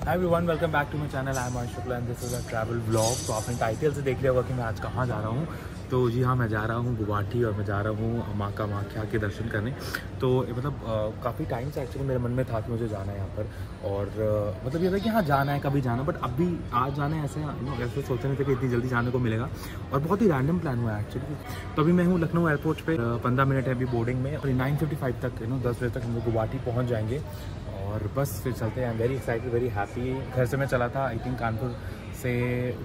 Hi everyone, welcome back to my channel. I am Ayush Shukla and this is a travel vlog. तो आपने title से देख लिया होगा कि मैं आज कहाँ जा रहा हूँ। तो जी हाँ, मैं जा रहा हूँ गुवाहाटी और मैं जा रहा हूँ माँ कामाख्या के दर्शन करने। तो मतलब काफ़ी टाइम से एक्चुअली मेरे मन में था कि मुझे जाना है यहाँ पर। और मतलब ये था कि हाँ जाना है, कभी जाना, बट अभी आज जाना है ऐसे सोच नहीं थे कि इतनी जल्दी जाने को मिलेगा। और बहुत ही रैंडम प्लान हुआ है एक्चुअली। तो अभी मैं हूँ लखनऊ एयरपोर्ट पे, 15 मिनट है अभी बोर्डिंग में। 9:55 तक 10 बजे तक हम लोग गुवाहाटी पहुँच जाएंगे और बस फिर चलते हैं। Very excited, very happy. घर से मैं चला था आई थिंक कानपुर से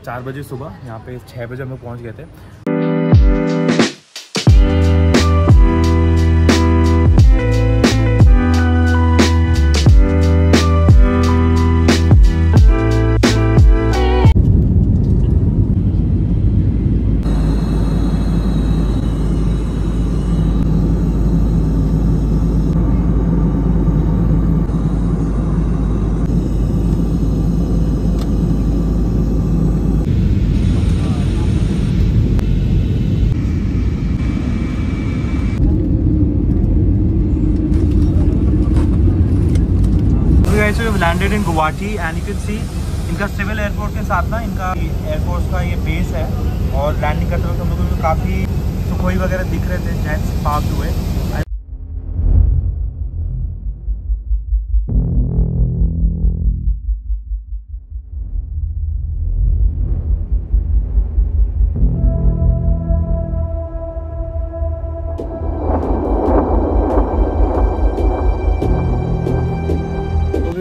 4 बजे सुबह, यहाँ पे 6 बजे हम लोग पहुँच गए थे। So we've landed in Guwahati and you can see इनका सिविल एयरपोर्ट के साथ ना इनका एयरपोर्ट का ये बेस है। और लैंडिंग करते वक्त हम लोगों को काफ़ी सुखोई वगैरह दिख रहे थे, जेट्स पार्क हुए।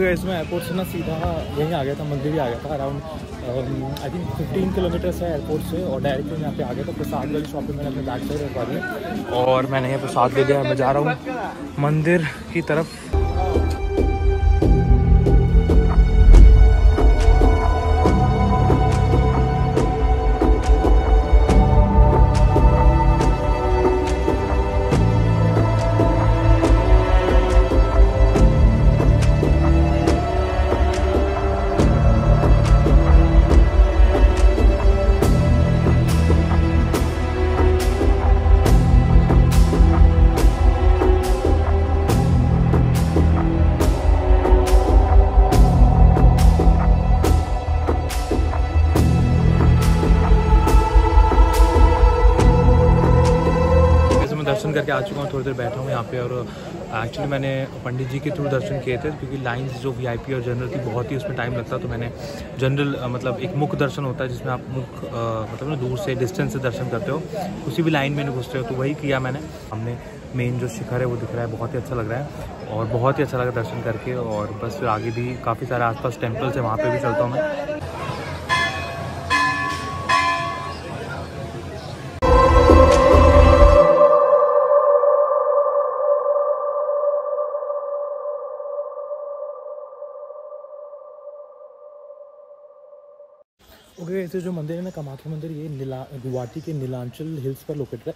इसमें एयरपोर्ट से ना सीधा यहीं आ गया था, मंदिर भी आ गया था। अराउंड आई थिंक 15 किलोमीटर्स है एयरपोर्ट से। और डायरेक्टली यहाँ पे आ गया था। प्रसाद वाली शॉप पे मैंने अपने बैग साइड रखवा दिया और मैंने यहाँ प्रसाद ले लिया। मैं जा रहा हूँ मंदिर की तरफ। दर्शन करके आ चुका हूँ, थोड़ी देर बैठा हूँ यहाँ पे। और एक्चुअली मैंने पंडित जी के थ्रू दर्शन किए थे, क्योंकि लाइंस जो वीआईपी और जनरल थी बहुत ही उसमें टाइम लगता। तो मैंने जनरल मतलब एक मुख्य दर्शन होता है जिसमें आप मुख्य मतलब ना दूर से डिस्टेंस से दर्शन करते हो, उसी भी लाइन में घुसते हो। तो वही किया मैंने। हमने मेन जो शिखर है वो दिख रहा है, बहुत ही अच्छा लग रहा है और बहुत ही अच्छा लगा दर्शन करके। और बस फिर आगे भी काफ़ी सारे आसपास टेम्पल्स है, वहाँ पर भी चलता हूँ मैं। ओके, ऐसे जो मंदिर है ना कामाख्या मंदिर, ये गुवाहाटी के नीलांचल हिल्स पर लोकेटेड है।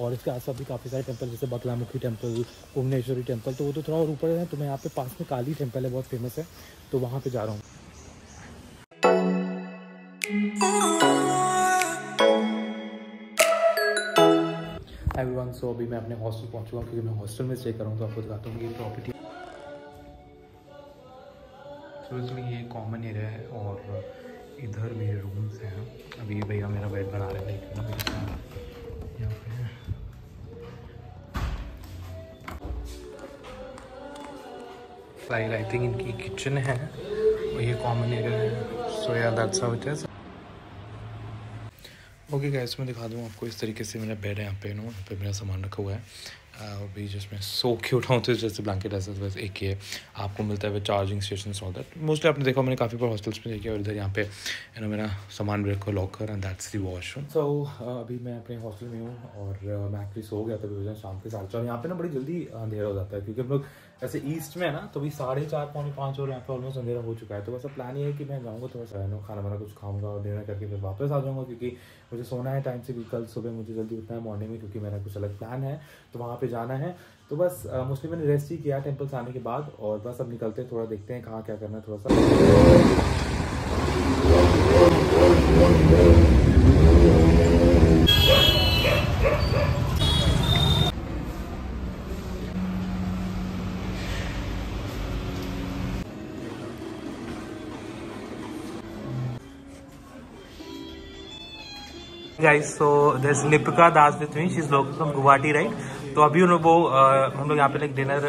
और इसके आसपास भी काफ़ी सारे टेंपल, जैसे बकलामुखी टेंपल, भुवनेश्वरी टेंपल, तो वो तो थोड़ा और ऊपर है। तो मैं यहाँ पे पास में काली टेंपल है, बहुत फेमस है, तो वहाँ पे जा रहा हूँ। एवरीवन, सो अभी मैं अपने हॉस्टल पहुँच चुका हूँ, क्योंकि मैं हॉस्टल में स्टे कर रहा हूँ। तो आपको दिखाता हूँ ये प्रॉपर्टी। तो इसमें ये कॉमन एरिया है और इधर भी रूम्स हैं। अभी भैया मेरा बेड बना रहे हैं, यहाँ पे आई थिंक इनकी किचन है और ये कॉमन एरिया है। सो या that's how it is. Okay guys, मैं दिखा दूँ आपको। इस तरीके से मेरा बेड है यहाँ पे। यहाँ पे मेरा सामान रखा हुआ है। अभी जिसमें सो के उठाऊँ तो जैसे ब्लैंकेट ऐसा बस एक ही है, आपको मिलता है with charging station all that. Mostly आपने देखा, मैंने काफ़ी बार हॉस्टल्स में देखा। और इधर यहाँ पे मेरा सामान भी रखा locker and that's the washroom. So अभी मैं अपने हॉस्टल में हूँ और मैं एक्चुअली सो गया था शाम के 4:30। यहाँ पे ना बड़ी जल्दी अंधेरा हो जाता है, क्योंकि हम लोग ऐसे ईस्ट में है ना, तो अभी 4:30 पौने 5 और यहाँ पे ऑलमोस्ट अंधेरा हो चुका है। तो बस प्लान ये है कि मैं जाऊँगा थोड़ा सा खाना वाना कुछ खाऊंगा और डिनर करके फिर वापस आ जाऊँगा, क्योंकि मुझे सोना है टाइम से। कल सुबह मुझे जल्दी उठना है मॉर्निंग में, क्योंकि मेरा कुछ अलग प्लान है, तो वहाँ पे जाना है। तो बस मोस्टली मैंने रेस्ट ही किया टेंपल से आने के बाद। और बस अब निकलते हैं, थोड़ा देखते हैं कहाँ क्या करना है थोड़ा सा। Guys, so there is Lipika Das with me, she is local from Guwahati, right? तो अभी उन्होंने वो हम लोग यहाँ पे लाइक डिनर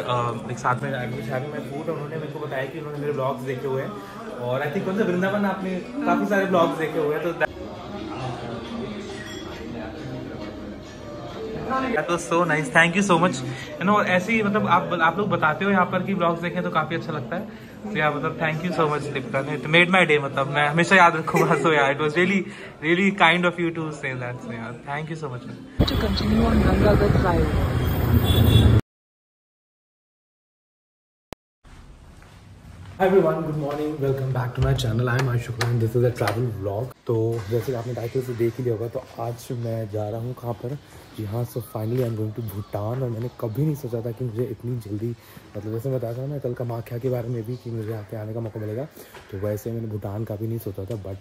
एक साथ में हैविंग माय फूड, और उन्होंने मेरे को बताया कि उन्होंने मेरे ब्लॉग्स देखे हुए हैं, और आई थिंक कौन सा वृंदावन आपने काफ़ी सारे ब्लॉग्स देखे हुए हैं, तो that was so nice, thank you so much. You know ऐसे ही मतलब आप लोग बताते हो यहाँ पर कि ब्लॉग्स देखें तो काफ़ी अच्छा लगता है। तो यार मतलब thank you so much Lipika, it made my day, मतलब मैं हमेशा याद रखूंगा। सो यार it was really really kind of you to say that, so यार thank you so much. To continue on Gangaghat Flyover. Hi everyone, good morning, welcome back to my channel. I am Aishuq and this is a travel vlog. तो जैसे कि आपने title से देख ही लिया होगा, तो आज मैं जा रहा हूँ कहाँ पर, जी हाँ, so finally I am going to Bhutan. और मैंने कभी नहीं सोचा था कि मुझे इतनी जल्दी, मतलब जैसे मैं बताया था ना कल कामाख्या के बारे में भी, कि मुझे यहाँ पे आने का मौका मिलेगा, तो वैसे मैंने भूटान का भी नहीं सोचा था, बट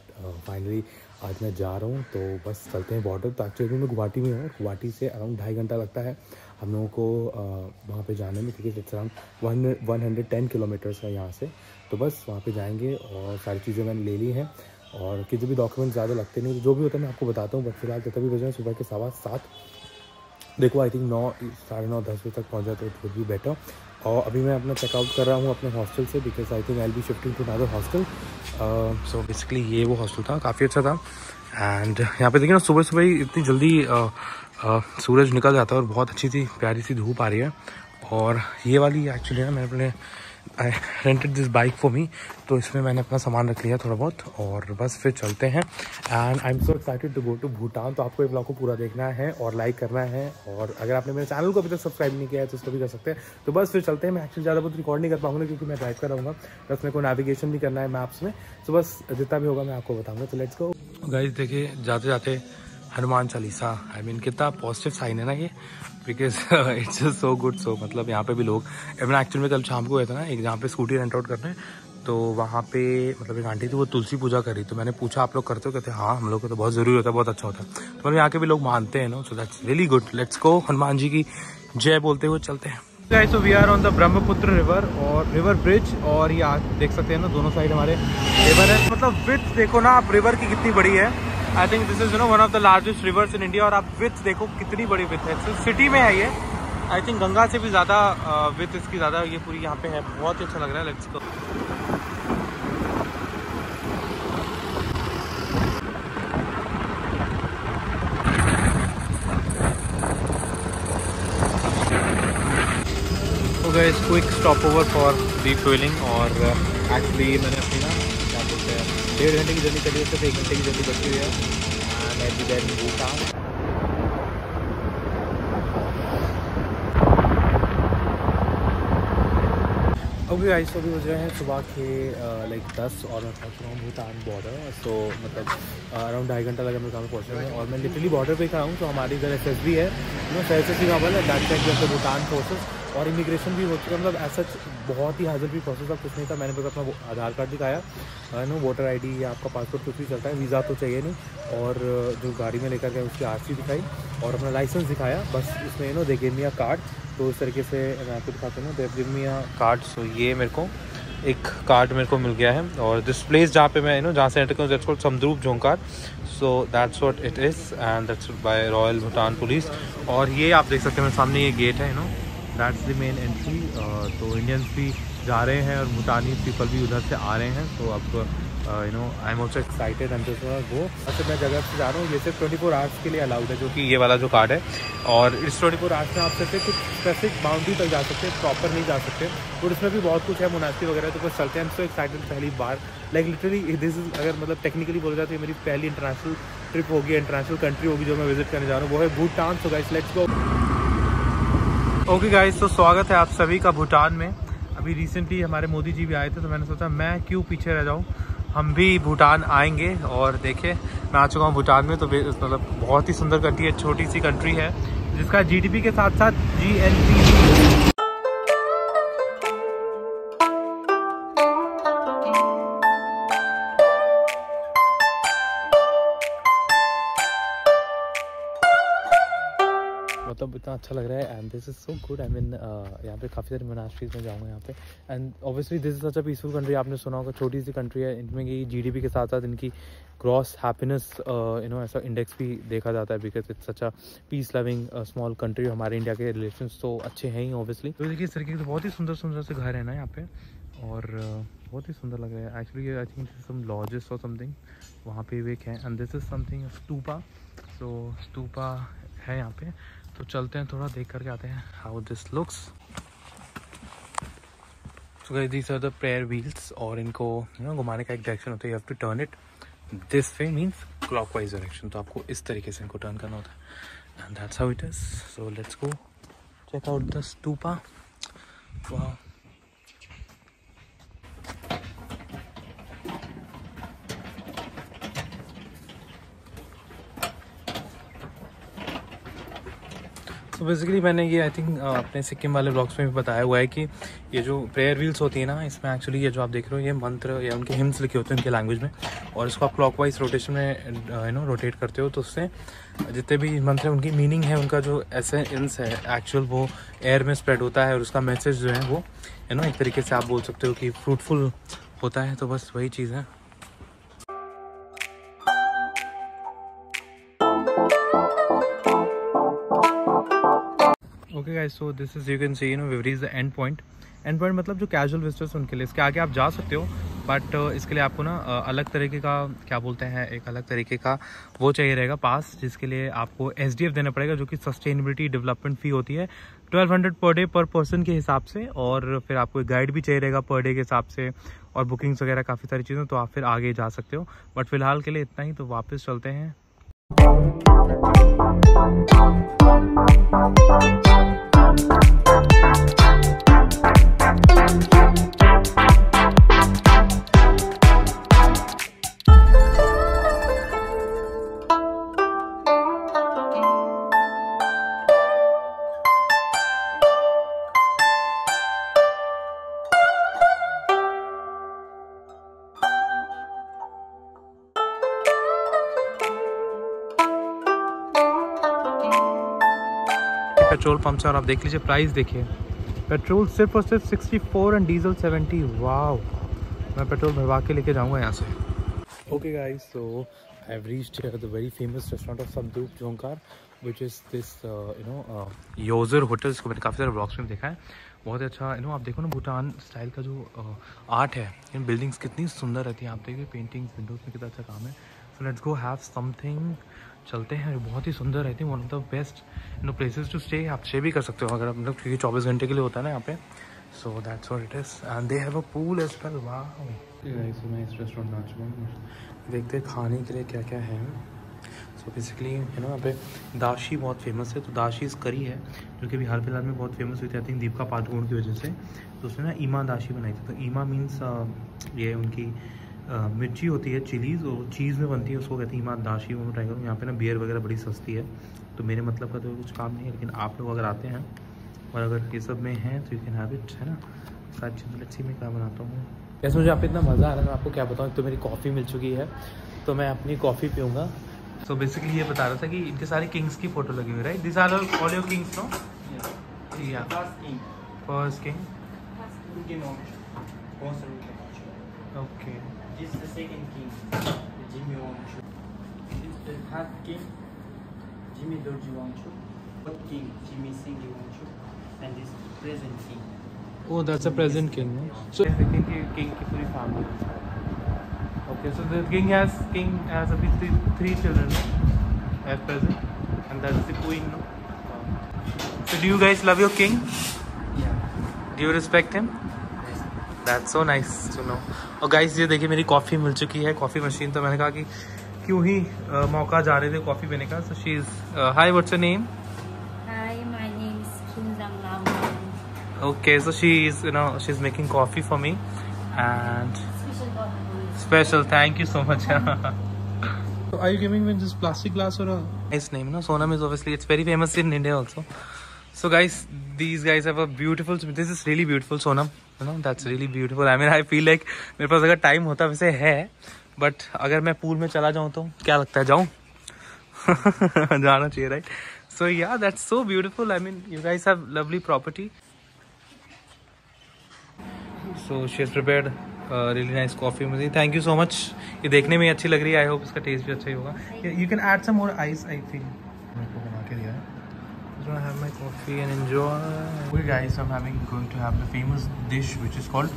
फाइनली आज मैं जा रहा हूँ। तो बस चलते हैं बॉर्डर। तो एक्चुअली मैं गुवाहाटी में हूँ, गुवाहाटी से अराउंड 2.5 घंटा लगता है हम लोगों को वहाँ पे जाने में, क्योंकि इट्स अराउंड 110 किलोमीटर्स है यहाँ से। तो बस वहाँ पे जाएंगे, और सारी चीज़ें मैंने ले ली हैं, और कि जो भी डॉक्यूमेंट ज़्यादा लगते नहीं, जो भी होता है मैं आपको बताता हूँ। बट फिलहाल तो तभी बजे सुबह के 7:15। देखो आई थिंक 9, 9:30, 10 बजे तक पहुँच जाते तो भी बेटर। और अभी मैं अपना चेकआउट कर रहा हूँ अपने हॉस्टल से, because I think I will be shifting to another hostel. So basically ये वो हॉस्टल था, काफ़ी अच्छा था। एंड यहाँ पे देखिए ना, सुबह सुबह ही इतनी जल्दी सूरज निकल जाता है, और बहुत अच्छी सी प्यारी सी धूप आ रही है। और ये वाली एक्चुअली ना, मैं अपने I rented this bike for me, तो इसमें मैंने अपना सामान रख लिया थोड़ा बहुत, और बस फिर चलते हैं। And I am so excited to go to Bhutan. तो आपको ये ब्लॉग को पूरा देखना है और लाइक करना है, और अगर आपने मेरे चैनल को अभी तक सब्सक्राइब नहीं किया है तो उसको भी कर सकते हैं। तो बस फिर चलते हैं। मैं एक्चुअली ज़्यादा बहुत रिकॉर्ड नहीं कर पाऊंगा क्योंकि मैं ड्राइव कर रहा हूँ, बस मेरे को नेविगेशन भी करना है मैप्स में। तो बस जितना भी होगा मैं आपको बताऊँगा। तो लेट्स गो गाइस। देखिए जाते जाते हनुमान चालीसा, आई मीन कितना पॉजिटिव साइन है ना ये, बिकॉज इट्स सो गुड। सो मतलब यहाँ पे भी लोग, मैं एक्चुअली में कल शाम को गया था ना एक जहाँ पे स्कूटी रेंट आउट करने, तो वहाँ पे मतलब एक आंटी थी, वो तुलसी पूजा करी। तो मैंने पूछा आप लोग करते हो? कहते हाँ हम लोग को तो बहुत ज़रूरी होता है, बहुत अच्छा होता है। तो मतलब यहाँ के भी लोग मानते हैं ना, so that's really good. Let's go, Hanuman ji की जय बोलते हुए चलते हैं। Guys, so we are on the Brahmaputra river और रिवर ब्रिज, और ये आप देख सकते हैं ना दोनों साइड हमारे रिवर है। मतलब विड्थ देखो ना आप रिवर की कितनी बड़ी है। I think this is one of the largest reverse in India, और आप विड्थ देखो कितनी बड़ी विड्थ है। तो सिटी में है ये, आई थिंक गंगा से भी ज़्यादा विड्थ इसकी ज़्यादा ये पूरी यहाँ पे है। बहुत ही अच्छा लग रहा है। Let's go. Guys, quick stop over for refuelling, और एक्चुअली मैंने अपनी ना क्या बोलते हैं 1.5 घंटे की जर्नी करी है, सिर्फ 1 घंटे की जर्नी बची हुई है। And I be there in Bhutan. Okay guys, तो अभी बज रहे हैं सुबह के लाइक 10, और मैं पहुँच रहा हूँ भूटान बॉर्डर। तो मतलब अराउंड 2.5 घंटा लगा मेरे काम पहुँचने में, और मैं लिटरली बॉर्डर पे खड़ा हूँ। तो हमारी इधर SSB है, SSB का है, दैट चेक जैसे भूटान फोर्सेस, और इमिग्रेशन भी हो चुका है। मतलब ऐसा बहुत ही हाजिर भी प्रोसेस था, कुछ नहीं था। मैंने बस अपना आधार कार्ड दिखाया, वोटर ID या आपका पासपोर्ट कुछ भी चलता है, वीज़ा तो चाहिए नहीं, और जो गाड़ी में लेकर गए उसकी RC दिखाई, और अपना लाइसेंस दिखाया। बस इसमें they gave me a card. तो इस तरीके से मैं आपको दिखाता हूँ, they give me a card. सो ये मेरे को एक कार्ड मेरे को मिल गया है, और दिस प्लेस जहाँ पे मैं जहाँ से एंटर करूँ, that's called Samdrup Jongkhar. So that's what it is, and that's by royal Bhutan police. और ये आप देख सकते हैं मेरे सामने ये गेट है, दैट्स द मेन एंट्री। तो इंडियंस भी जा रहे हैं, और भूटानी पीपल भी उधर से आ रहे हैं। तो अब I am also excited and go. अच्छा, मैं जगह से जा रहा हूँ, ये सिर्फ 24 आवर्स के लिए अलाउड है, जो कि ये वाला जो कार्ड है। और इस 24 आवर्स में आप सकते कुछ स्पेसिफिक बाउंड्री तक जा सकते हैं, प्रॉपर नहीं जा सकते। और इसमें भी बहुत कुछ है, मुनासिब वगैरह। तो बस चलते हैं। सो एक्साइटेड, पहली बार लाइक लिटरली दिस इज, अगर मतलब टेक्निकली बोला जाए तो ये मेरी पहली इंटरनेशनल ट्रिप होगी, इंटरनेशनल कंट्री होगी जो मैं विजिट करने जा रहा हूँ, वो है Bhutan. So guys let's go. Okay guys, तो स्वागत है आप सभी का भूटान में। अभी रिसेंटली हमारे मोदी जी भी आए थे, तो मैंने सोचा मैं क्यों पीछे रह जाऊँ, हम भी भूटान आएंगे। और देखिए मैं आ चुका हूँ भूटान में। तो मतलब बहुत ही सुंदर कंट्री है, छोटी सी कंट्री है, जिसका GDP के साथ साथ GNP मतलब इतना अच्छा लग रहा है and this is so good. I mean यहाँ पे काफ़ी सारे मोनास्ट्रीज में जाऊँगा यहाँ पे and obviously this is such a peaceful country. आपने सुना होगा छोटी सी कंट्री है, इनमें की जीडीपी के साथ साथ इनकी ग्रॉस हैप्पीनेस ऐसा इंडेक्स भी देखा जाता है because it's such a peace loving small country. हमारे इंडिया के रिलेशंस तो अच्छे हैं ही ऑब्वियसली। तो देखिए इस तरीके से बहुत ही सुंदर सुंदर से घर है ना यहाँ पे और बहुत ही सुंदर लग रहा है actually. I think some lodges और समथिंग वहाँ पे भी एक है and this is something stupa. So stupa है यहाँ पे, तो चलते हैं थोड़ा देख करके आते हैं how this looks. So guys these are the prayer wheels और इनको घुमाने का एक डायरेक्शन होता है, you have to turn it this way means clockwise direction. तो आपको इस तरीके से इनको टर्न करना होता है and that's how it is. So let's go check out the stupa. वाह तो बेसिकली मैंने ये आई थिंक अपने सिक्किम वाले ब्लॉग्स में भी बताया हुआ है कि ये जो प्रेयर व्हील्स होती है ना, इसमें एक्चुअली ये जो आप देख रहे हो ये मंत्र या उनके हिम्स लिखे होते हैं उनके लैंग्वेज में, और इसको आप क्लॉकवाइज रोटेशन में रोटेट करते हो तो उससे जितने भी मंत्र हैं उनकी मीनिंग है, उनका जो एसेंस है एक्चुअल वो एयर में स्प्रेड होता है और उसका मैसेज जो है वो एक तरीके से आप बोल सकते हो कि फ्रूटफुल होता है। तो बस वही चीज़ है। Okay guys, so this is you can see we reach the end point. End point मतलब जो कैजुअल विजिटर्स उनके लिए, इसके आगे आप जा सकते हो बट इसके लिए आपको ना अलग तरीके का क्या बोलते हैं, एक अलग तरीके का वो चाहिए रहेगा पास, जिसके लिए आपको SDF देना पड़ेगा जो कि सस्टेनेबिलिटी डेवलपमेंट फ़ी होती है 1200 पर डे पर पर्सन के हिसाब से। और फिर आपको एक गाइड भी चाहिए रहेगा पर डे के हिसाब से और बुकिंग्स वगैरह काफ़ी सारी चीज़ें, तो आप फिर आगे जा सकते हो। बट फिलहाल के लिए इतना ही, तो वापस चलते हैं। पेट्रोल पंप से और आप देख लीजिए प्राइस देखिए, पेट्रोल सिर्फ और सिर्फ 64 एंड डीजल 70। वाओ, मैं पेट्रोल भरवा के लेके जाऊंगा यहाँ से। Okay guys, so I have reached the very famous restaurant of Samdrup Jongkhar which is this Yozer hotel. इसको मैंने काफ़ी सारे ब्लॉग्स में देखा है, बहुत अच्छा आप देखो ना भूटान स्टाइल का जो आर्ट है, इन बिल्डिंग्स कितनी सुंदर रहती हैं। आप देखिए पेंटिंग्स विंडोज़ में कितना अच्छा काम है। So let's go have something, चलते हैं। बहुत ही सुंदर रहती है, one of the best places to stay. आप स्टे भी कर सकते हो अगर आप मतलब, क्योंकि 24 घंटे के लिए होता है ना यहाँ पे। So that's what it is and they have a pool as well. Wow, मैं इस रेस्टोरेंट में आ चुका हूँ, देखते हैं खाने के लिए क्या क्या है। सो बेसिकली यहाँ पे दाशी बहुत फेमस है, तो दाशी करी है जो कि अभी हाल फिलहाल में बहुत फेमस हुई थी आई थिंक दीपिका पादुकोण की वजह से। तो उसने ना ईमा दाशी बनाई थी। तो ईमा मीन्स ये उनकी मिर्ची होती है, चिलीज़, और चीज़ में बनती है, उसको कहते हैं ईमा दाशी। वो मैं ट्राई करूँ। यहाँ पे ना बियर वगैरह बड़ी सस्ती है, तो मेरे मतलब का तो कुछ काम नहीं है, लेकिन आप लोग अगर आते हैं और अगर ये सब में हैं तो यू कैन हैव इट, है ना। सारी चीज़ें अच्छी मैं क्या बनाता हूँ। वैसे मुझे यहाँ पे इतना मज़ा आ रहा है, मैं आपको क्या बताऊँ। तो मेरी कॉफ़ी मिल चुकी है, तो मैं अपनी कॉफ़ी पीऊँगा। तो बेसिकली ये बता रहा था कि इनके सारे किंग्स की फ़ोटो लगी हुई, right? This are all your kings, no? या first king. Okay, This is the second king, Jimmy Wangchuk. This is the third king, Jimmy Dorji Wangchuk. Fourth king, Jimmy Singh Wangchuk. And this is the present king. Oh, that's a present king. No? So the king की पूरी family. Okay, so the king has अभी three children at present, and that's the queen. No? So do you guys love your king? Yeah. Do you respect him? That's so nice to know. और guys ये देखिए मेरी coffee मिल चुकी है, coffee machine. तो मैंने कहा कि क्यों ही मौका जा रहे थे कॉफ़ी पीने का। So she is hi, what's your name? Hi, my name is Kim Dang Lam. Okay, so she is she's making coffee for me and Special coffee. special. Thank you so much. So are you giving me this plastic glass or a nice name? No, Sonam is obviously it's very famous in India also. So guys, these guys have a beautiful. This is really beautiful, Sonam. That's really beautiful. I mean, I feel like मेरे पास अगर time होता वैसे है, but अगर मैं pool में चला जाऊँ तो क्या लगता है, जाऊँ? जाना चाहिए, right? So yeah, that's so beautiful. I mean, you guys have lovely property. So she has prepared really nice coffee. मुझे thank you so much. ये देखने में अच्छी लग रही है. I hope इसका taste भी अच्छा ही होगा. You can add some more ice. I feel. मेरे को बना के दिया है. I'm gonna have my coffee and enjoy. Okay guys, I'm going to have the famous dish which is called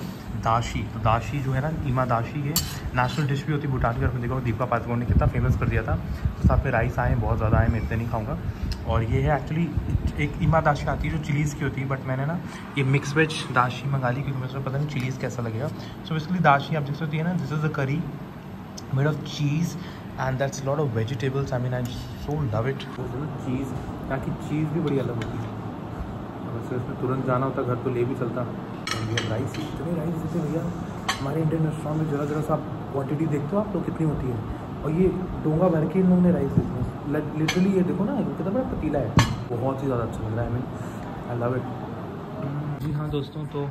दाशी. तो दाशी जो है ना, ईमा दाशी, ये नेशनल डिश भी होती है भूटान की. और देखो दीपिका पादुकोण ने कितना फेमस कर दिया था. तो साथ में राइस आए, बहुत ज़्यादा आए, मैं इतने नहीं खाऊंगा. और ये है एक्चुअली एक ईमा दाशी आती है जो चिलीज़ की होती है, बट मैंने ना ये मिक्स वेज दाशी मंगा ली क्योंकि मुझे पता नहीं चिलीज़ कैसा लगेगा. सो बेसिकली दाशी आप जैसे होती है ना, this is a curry made of cheese and that's lot of vegetables. I mean I so love it. Cheese, ताकि चीज़ भी बड़ी अलग होती है. वैसे इसमें तुरंत जाना होता घर तो ले भी चलता. राइस, इतने राइस देते भैया. हमारे इंडियन रेस्टोरेंट में जरा सा क्वांटिटी देखते हो आप लोग कितनी होती है, और ये डोंगा भर के इन लोगों ने राइस देते हैं. लिटरली ये देखो ना, कितना बड़ा पतीला है. बहुत ही ज़्यादा अच्छा लग रहा है. I love it. जी हाँ दोस्तों, तो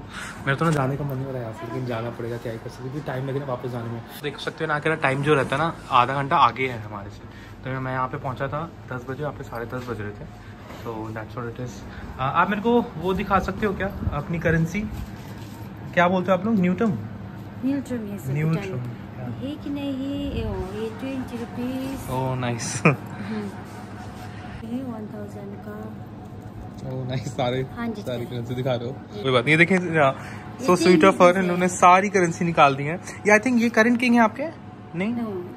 मेरे तो ना जाने का मन नहीं हो रहा है यहाँ से, लेकिन जाना पड़ेगा. क्या ही कर सकते, क्योंकि टाइम लगेगा वापस जाने में. देख सकते हो ना कि टाइम जो रहता है ना, आधा घंटा आगे है हमारे से. तो मैं यहाँ पे पहुँचा था 10 बजे, यहाँ पे 10:30 बज रहे थे. तो दैट्स व्हाट इट इज़. आप मेरे को वो दिखा सकते हो क्या, अपनी करेंसी क्या बोलते हो आप लोग? न्यूटन. न्यूट्रम ये कि नहीं, ये 20 रुपीज़. Oh nice. 1000 का. Oh nice. सारी करेंसी दिखा रहे हो. कोई बात नहीं. देखें, सो स्वीट ऑफ हर, इन्होंने सारी करेंसी निकाल दी है. ये आई थिंक ये करंट किंग है आपके. नहीं,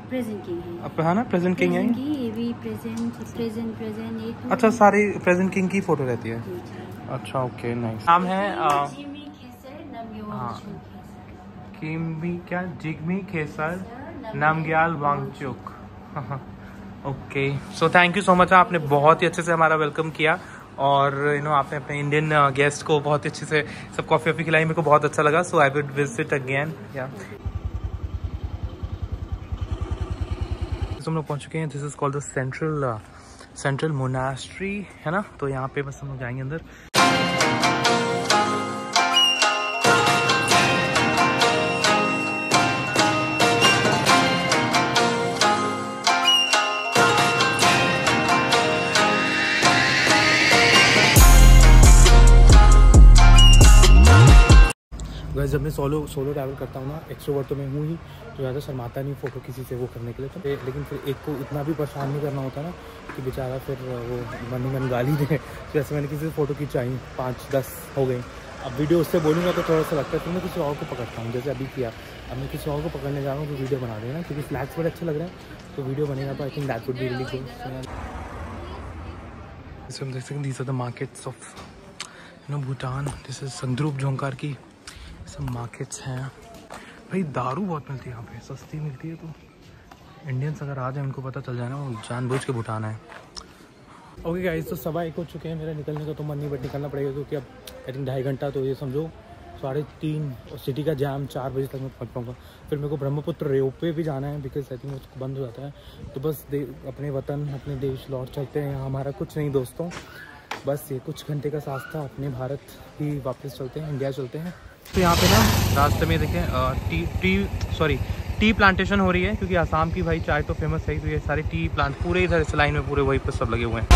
प्रेजेंट किंग है. अब है ना प्रेजेंट किंग है ये भी प्रेजेंट ये. अच्छा, सारी प्रेजेंट किंग की फोटो रहती है. अच्छा ओके नाइस. नाम है किमी क्या, Jigme Khesar Namgyel Wangchuck. Okay, so thank you so much. आपने बहुत ही अच्छे से हमारा वेलकम किया, और आपने अपने इंडियन गेस्ट को बहुत अच्छे से सब कॉफ़ी वॉफ़ी खिलाई. मेरे को बहुत अच्छा लगा. सो आई वुड विजिट अगेन. या हम लोग पहुँच चुके हैं. This is called the central monastery, है ना. तो यहाँ पे बस हम लोग जाएंगे अंदर. वैसे जब मैं सोलो ट्रैवल करता हूँ ना, एक्स्ट्रोवर्ट तो मैं हूँ ही, तो ज़्यादा शर्माता नहीं फ़ोटो किसी से वो करने के लिए. तो लेकिन फिर एक को इतना भी परेशान नहीं करना होता ना कि बेचारा फिर वो मन गाली दे. तो ऐसे मैंने किसी से फ़ोटो खिंचाई, 5-10 हो गई. अब वीडियो उससे बोलूँगा तो थोड़ा सा लगता है, फिर मैं किसी और को पकड़ता हूँ. जैसे अभी किया, अब मैं किसी और को पकड़ने जा रहा हूँ तो वीडियो बना देना, क्योंकि फ्लैग्स बड़े अच्छे लग रहे हैं तो वीडियो बनेगा. तो I think that would be really good. So हम देख सकते हैं, these are the markets of Bhutan. This is Samdrup Jongkhar की सब मार्केट्स हैं भाई. दारू बहुत मिलती है यहाँ पे, सस्ती मिलती है. तो इंडियंस अगर आ जाए, उनको पता चल जाए ना, वो जानबूझ के भूटान है. ओके गाइस, तो 1:15 हो चुके हैं. मेरा निकलने का तो मन नहीं, बट निकलना पड़ेगा क्योंकि अब आई थिंक 2.5 घंटा, तो ये समझो 3:30, और सिटी का जाम 4 बजे तक मैं पहुँच पाऊँगा. फिर मेरे को ब्रह्मपुत्र रोपवे भी जाना है, बिकॉज आई थिंक उसको बंद हो जाता है. तो बस अपने वतन, अपने देश लौट चलते हैं. यहाँ हमारा कुछ नहीं दोस्तों, बस ये कुछ घंटे का साथ था. अपने भारत ही वापस चलते हैं, इंडिया चलते हैं. तो यहाँ पे ना रास्ते में देखें टी प्लांटेशन हो रही है, क्योंकि आसाम की भाई चाय तो फेमस है. तो ये सारे टी प्लांट पूरे इधर इस लाइन में पूरे वहीं पर सब लगे हुए हैं.